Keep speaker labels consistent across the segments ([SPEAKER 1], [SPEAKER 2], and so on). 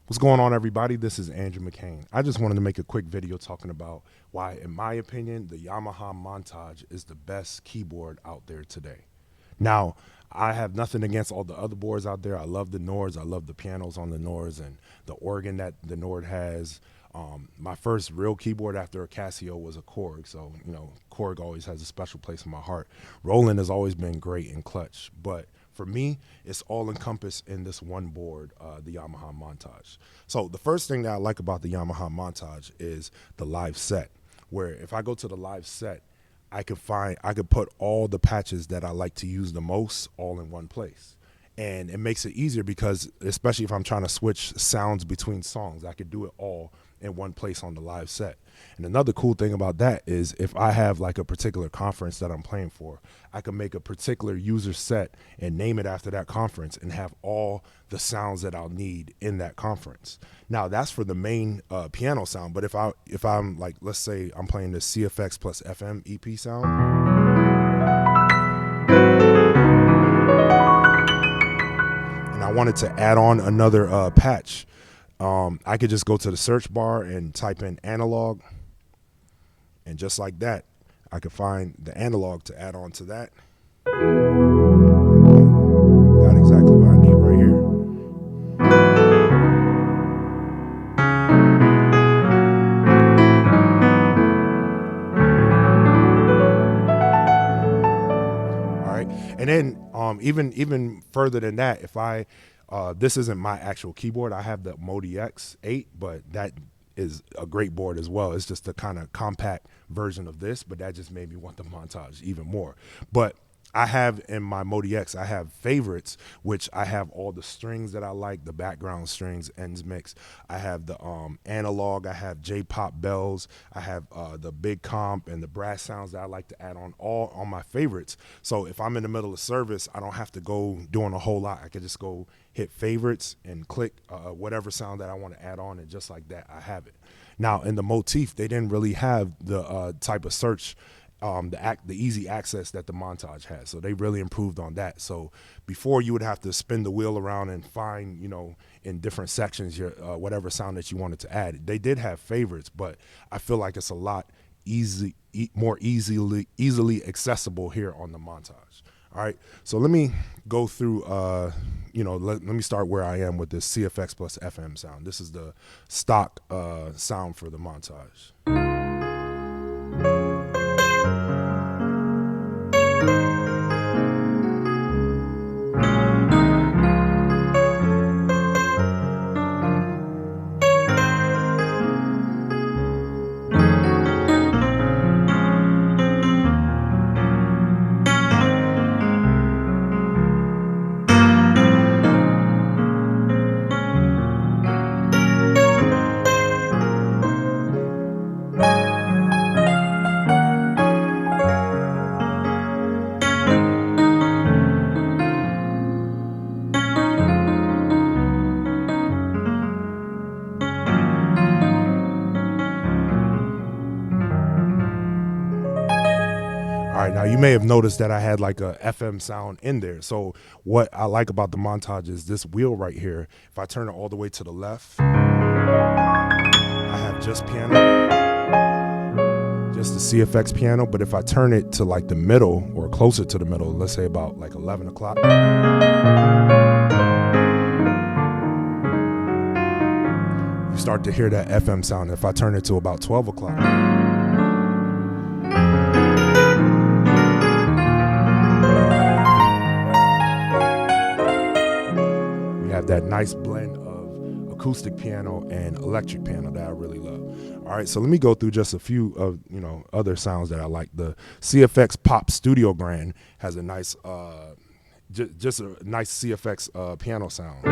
[SPEAKER 1] What's going on, everybody? This is Andrew McCain. I just wanted to make a quick video talking about why, in my opinion, the Yamaha Montage is the best keyboard out there today. Now, I have nothing against all the other boards out there. I love the Nords. I love the pianos on the Nords and the organ that the Nord has. My first real keyboard after a Casio was a Korg. So, Korg always has a special place in my heart. Roland has always been great and clutch. But for me, it's all encompassed in this one board, the Yamaha Montage. So the first thing that I like about the Yamaha Montage is the live set, where if I go to the live set, I could put all the patches that I like to use the most all in one place. And it makes it easier because, especially if I'm trying to switch sounds between songs, I could do it all in one place on the live set. And another cool thing about that is if I have like a particular conference that I'm playing for, I can make a particular user set and name it after that conference and have all the sounds that I'll need in that conference. Now that's for the main piano sound, but if I'm like, let's say I'm playing the CFX plus FM EP sound, and I wanted to add on another patch, I could just go to the search bar and type in analog, and just like that, I could find the analog to add on to that. Got exactly what I need right here. All right, and then even further than that, if I this isn't my actual keyboard, I have the Modi X8, but that is a great board as well. It's just a kind of compact version of this, but that just made me want the Montage even more. But I have in my Modi X, I have favorites, which I have all the strings that I like, the background strings, ends mix. I have the analog, I have J-pop bells, I have the big comp and the brass sounds that I like to add on, all on my favorites. So if I'm in the middle of service, I don't have to go doing a whole lot. I could just go hit favorites and click whatever sound that I want to add on, and just like that, I have it. Now in the Motif, they didn't really have the type of search, the easy access that the Montage has. So they really improved on that. So before, you would have to spin the wheel around and find, in different sections your whatever sound that you wanted to add. They did have favorites, but I feel like it's a lot more easily accessible here on the Montage. All right, so let me go through. Let me start where I am with this CFX plus FM sound. This is the stock sound for the Montage. All right, now you may have noticed that I had like a FM sound in there. So what I like about the Montage is this wheel right here. If I turn it all the way to the left, I have just piano, just the CFX piano. But if I turn it to like the middle or closer to the middle, let's say about like 11 o'clock, you start to hear that FM sound. If I turn it to about 12 o'clock, have that nice blend of acoustic piano and electric piano that I really love. All right, so let me go through just a few of other sounds that I like. The CFX Pop Studio Grand has a nice, just a nice CFX piano sound.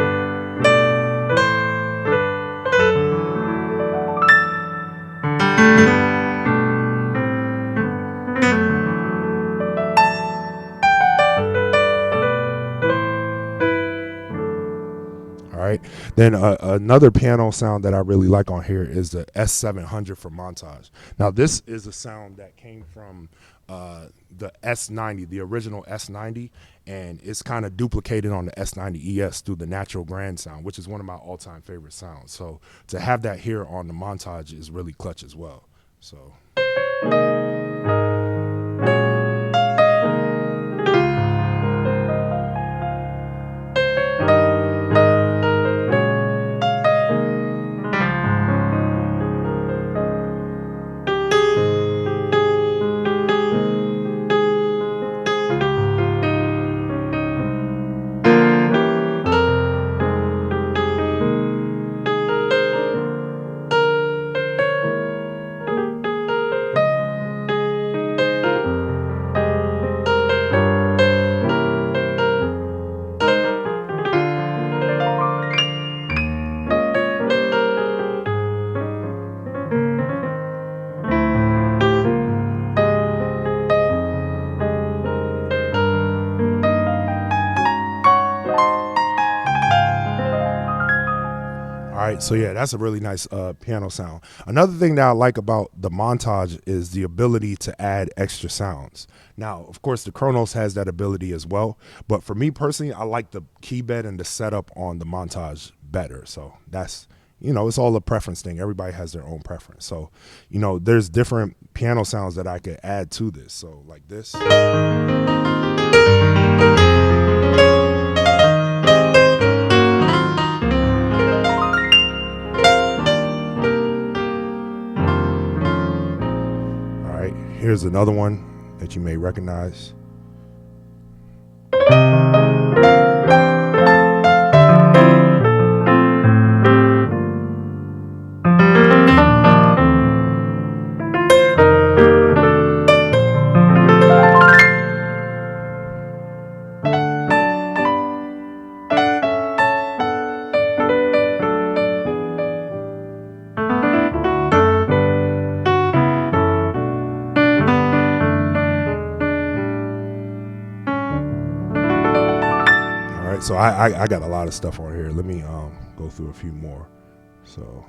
[SPEAKER 1] All right, right. Then another piano sound that I really like on here is the S700 from Montage. Now this is a sound that came from the S90, the original S90, and it's kind of duplicated on the S90 ES through the natural grand sound, which is one of my all-time favorite sounds. So to have that here on the Montage is really clutch as well. So. All right, so yeah, that's a really nice piano sound. Another thing that I like about the Montage is the ability to add extra sounds. Now, of course, the Kronos has that ability as well, but for me personally, I like the key bed and the setup on the Montage better. So that's, it's all a preference thing. Everybody has their own preference. So, there's different piano sounds that I could add to this. So like this. Here's another one that you may recognize. So I got a lot of stuff on here. Let me go through a few more. So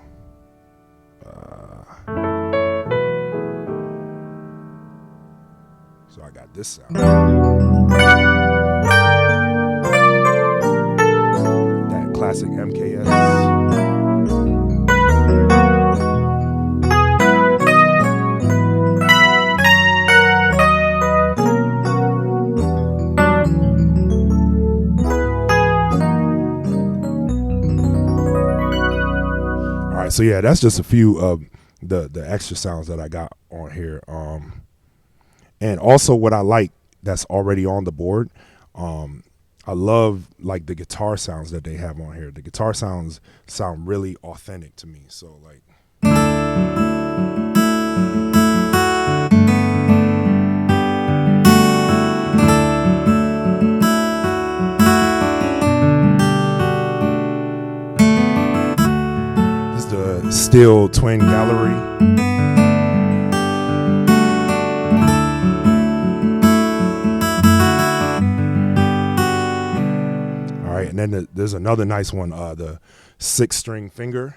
[SPEAKER 1] I got this sound. That classic MKS. So yeah, that's just a few of the extra sounds that I got on here. And also what I like that's already on the board, I love like the guitar sounds that they have on here. The guitar sounds sound really authentic to me. So like. Steel twin gallery. All right, and then there's another nice one, the 6-string finger.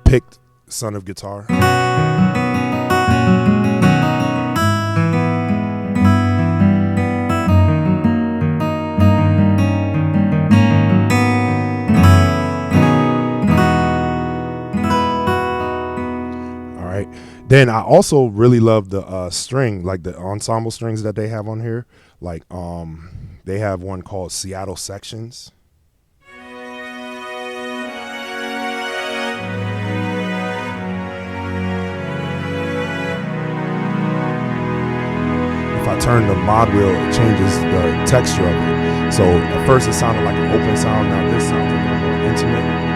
[SPEAKER 1] Picked son of guitar. All right. Then I also really love the string, like the ensemble strings that they have on here. Like they have one called Seattle Sections. If I turn the mod wheel, it changes the texture of it. So at first it sounded like an open sound. Now this sounds a little more intimate.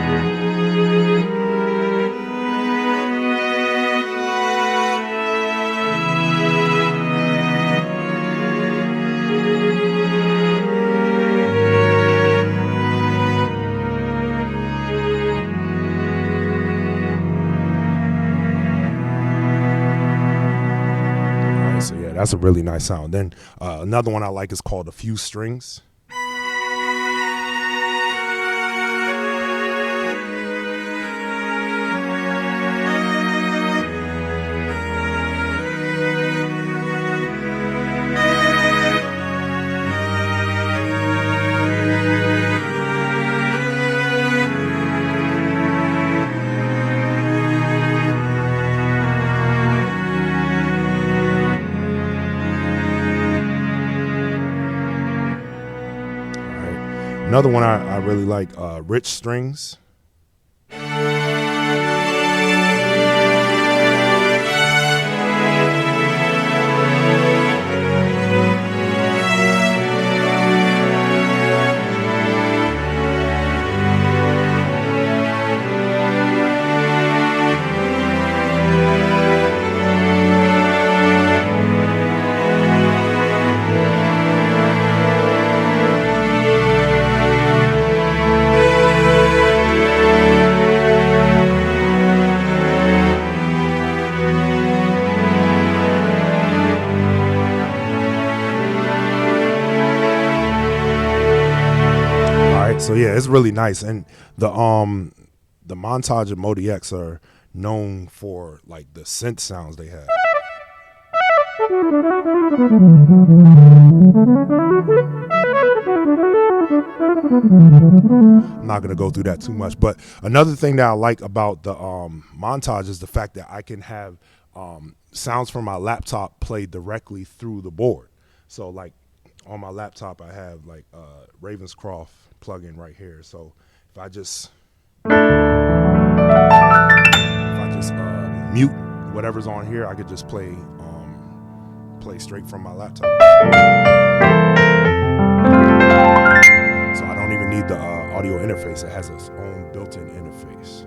[SPEAKER 1] that's a really nice sound. Then another one I like is called a few strings. Another one I really like, rich strings. So yeah, it's really nice, and the Montage and Modi X are known for like the synth sounds they have. I'm not gonna go through that too much, but another thing that I like about the Montage is the fact that I can have sounds from my laptop play directly through the board. So like on my laptop, I have like Ravenscroft plugin right here. So if I just mute whatever's on here, I could just play straight from my laptop. So I don't even need the audio interface. It has its own built-in interface.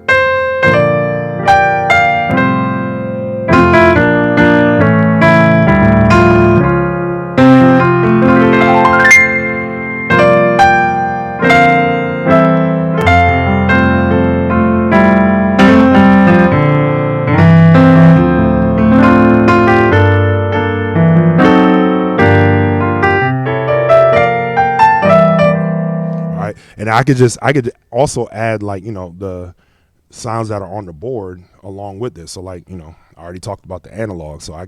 [SPEAKER 1] And I could also add like, the sounds that are on the board along with this. So like, I already talked about the analog. So I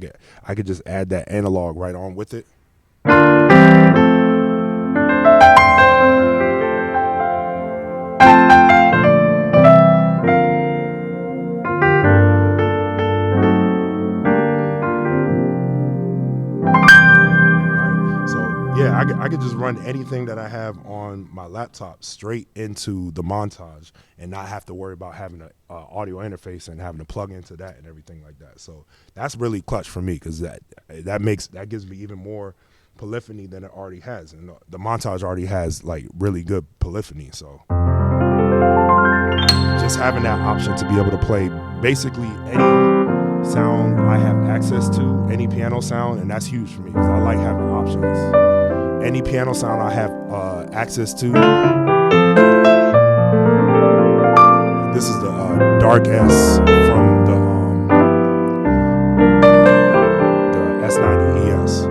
[SPEAKER 1] could just add that analog right on with it. I could just run anything that I have on my laptop straight into the Montage and not have to worry about having an audio interface and having to plug into that and everything like that. So that's really clutch for me, because that gives me even more polyphony than it already has, and the Montage already has like really good polyphony. So just having that option to be able to play basically any sound I have access to, any piano sound, and that's huge for me because I like having options. Any piano sound I have access to. This is the Dark S from the S90 ES.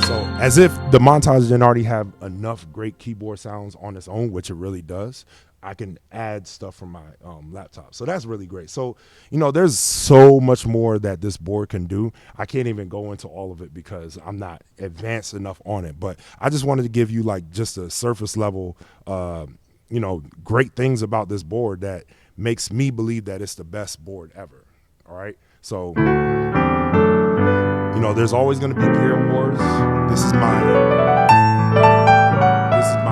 [SPEAKER 1] So as if the Montage didn't already have enough great keyboard sounds on its own, which it really does, I can add stuff from my laptop. So that's really great. So, there's so much more that this board can do. I can't even go into all of it because I'm not advanced enough on it. But I just wanted to give you like just a surface level, great things about this board that makes me believe that it's the best board ever. All right. So, there's always going to be gear wars. This is my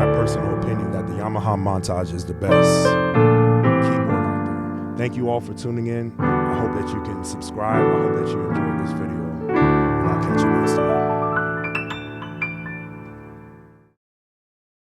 [SPEAKER 1] personal opinion that the Yamaha Montage is the best keyboard out there. Thank you all for tuning in. I hope that you can subscribe. I hope that you enjoyed this video. And I'll catch you